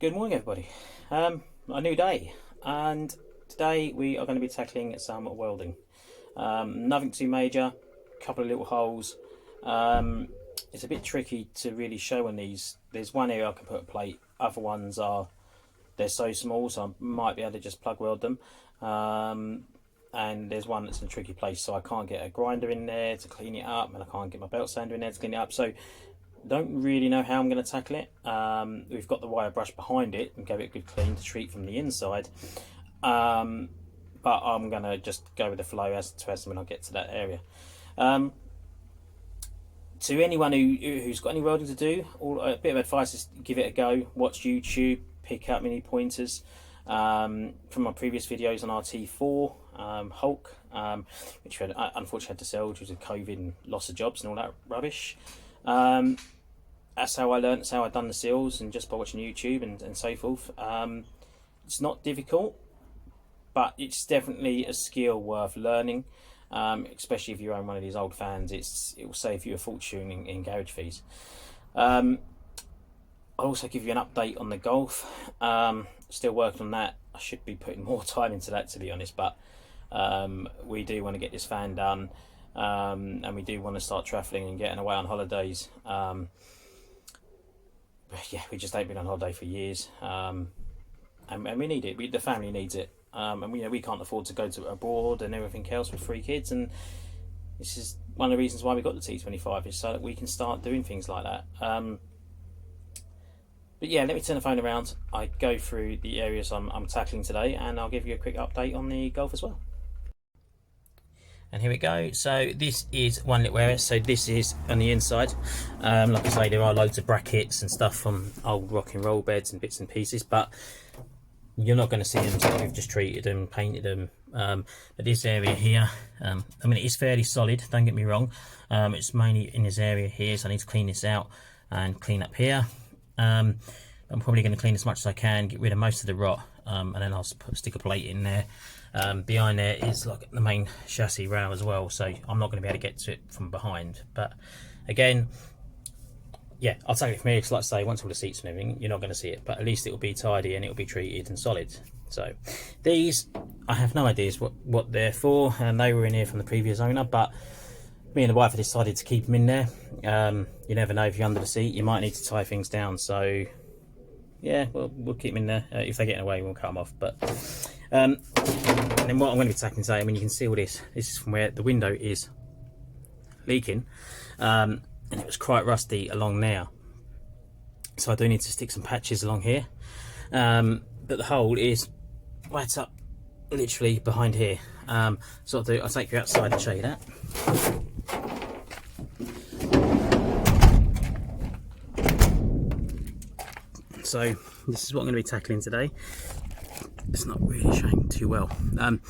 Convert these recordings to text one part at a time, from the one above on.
Good morning, everybody. A new day, and today we are going to be tackling some welding. Nothing too major, couple of little holes. It's a bit tricky to really show on these. There's one area I can put a plate, other ones they're so small, so I might be able to just plug weld them. And there's one that's in a tricky place, so I can't get a grinder in there to clean it up, and I can't get my belt sander in there to clean it up. So don't really know how I'm going to tackle it. We've got the wire brush behind it and give it a good clean to treat from the inside, but I'm going to just go with the flow as when I get to that area. To anyone who's got any welding to do, a bit of advice is give it a go. Watch YouTube, pick up mini pointers from my previous videos on our T4 Hulk, which we unfortunately had to sell due to COVID and loss of jobs and all that rubbish. That's how I learned, that's how I've done the seals, and just by watching YouTube and so forth. It's not difficult, but it's definitely a skill worth learning, especially if you own one of these old fans. It will save you a fortune in garage fees. I'll also give you an update on the Golf. Still working on that. I should be putting more time into that, to be honest, but we do want to get this fan done. And we do want to start travelling and getting away on holidays. But yeah, we just ain't been on holiday for years, and we need it. The family needs it, and we can't afford to go to abroad and everything else with 3 kids. And this is one of the reasons why we got the T25, is so that we can start doing things like that. But yeah, let me turn the phone around. I go through the areas I'm tackling today, and I'll give you a quick update on the Golf as well. And here we go. So this is one little area. So this is on the inside. Like I say, there are loads of brackets and stuff from old rock and roll beds and bits and pieces, but you're not going to see them until we've just treated them, painted them. But this area here, I mean, it is fairly solid, don't get me wrong. It's mainly in this area here, so I need to clean this out and clean up here. I'm probably going to clean as much as I can, get rid of most of the rot, and then I'll stick a plate in there. Behind there is like the main chassis rail as well, so I'm not going to be able to get to it from behind. But again, yeah, I'll take it from here, because like I say, once all the seats and everything, you're not going to see it, but at least it will be tidy and it will be treated and solid. So these, I have no idea what they're for, and they were in here from the previous owner, but me and the wife have decided to keep them in there. You never know, if you're under the seat you might need to tie things down, so yeah, we'll keep them in there. If they get in the way, we'll cut them off. But and then what I'm going to be tackling today, I mean, you can see all this is from where the window is leaking, and it was quite rusty along there, so I do need to stick some patches along here. But the hole is right up literally behind here. So I'll take you outside and show you that. So this is what I'm going to be tackling today. It's not really showing too well, but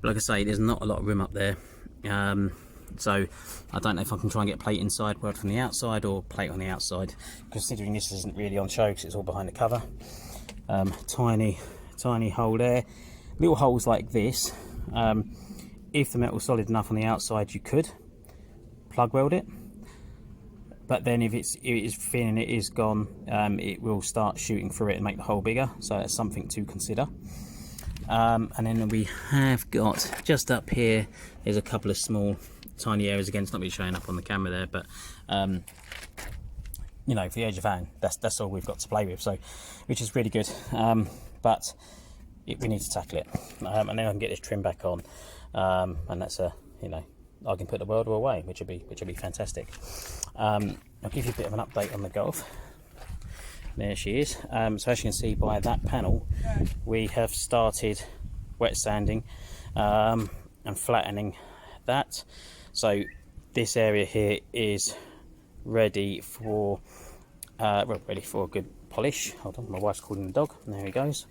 like I say, there's not a lot of room up there, so I don't know if I can try and get a plate inside, weld from the outside, or plate on the outside, considering this isn't really on show because it's all behind the cover. Tiny hole there, little holes like this. If the metal's solid enough on the outside, you could plug weld it, but then if it is thin and it is gone, it will start shooting through it and make the hole bigger, so that's something to consider. And then we have got, just up here, there's a couple of small tiny areas. Again, it's not really showing up on the camera there, but you know, for the age of fan, that's all we've got to play with, so which is really good. But we need to tackle it, and then I can get this trim back on, and that's I can put the welder away, which would be fantastic. I'll give you a bit of an update on the Golf. There she is. So as you can see by that panel, we have started wet sanding and flattening that. So this area here is ready for a good polish. Hold on, my wife's calling the dog. There he goes.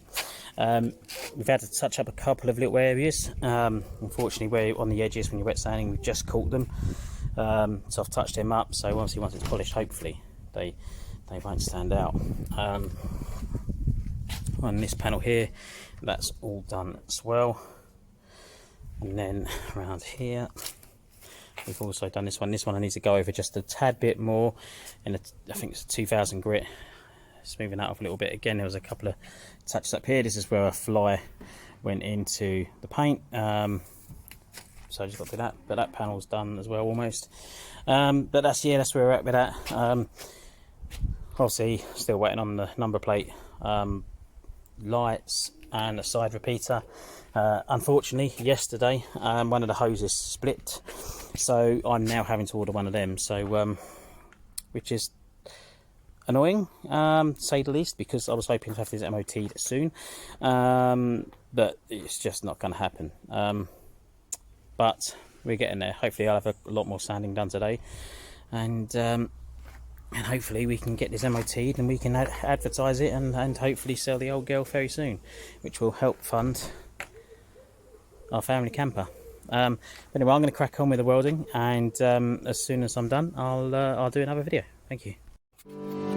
We've had to touch up a couple of little areas. Unfortunately, where on the edges when you're wet sanding, we've just caught them. So I've touched them up. So obviously, once it's polished, hopefully they won't stand out. On this panel here, that's all done as well. And then around here, we've also done this one. This one I need to go over just a tad bit more, and I think it's a 2000 grit smoothing that off a little bit. Again, there was a couple of touches up here. This is where a fly went into the paint, so I just got to do that, but that panel's done as well almost. But that's where we're at with that. Obviously still waiting on the number plate, lights and a side repeater. Unfortunately yesterday one of the hoses split, so I'm now having to order one of them, so which is annoying, to say the least, because I was hoping to have this MOT'd soon, but it's just not going to happen. But we're getting there. Hopefully I'll have a lot more sanding done today, and hopefully we can get this MOT'd and we can advertise it and hopefully sell the old girl very soon, which will help fund our family camper. But anyway, I'm going to crack on with the welding, and as soon as I'm done, I'll do another video. Thank you.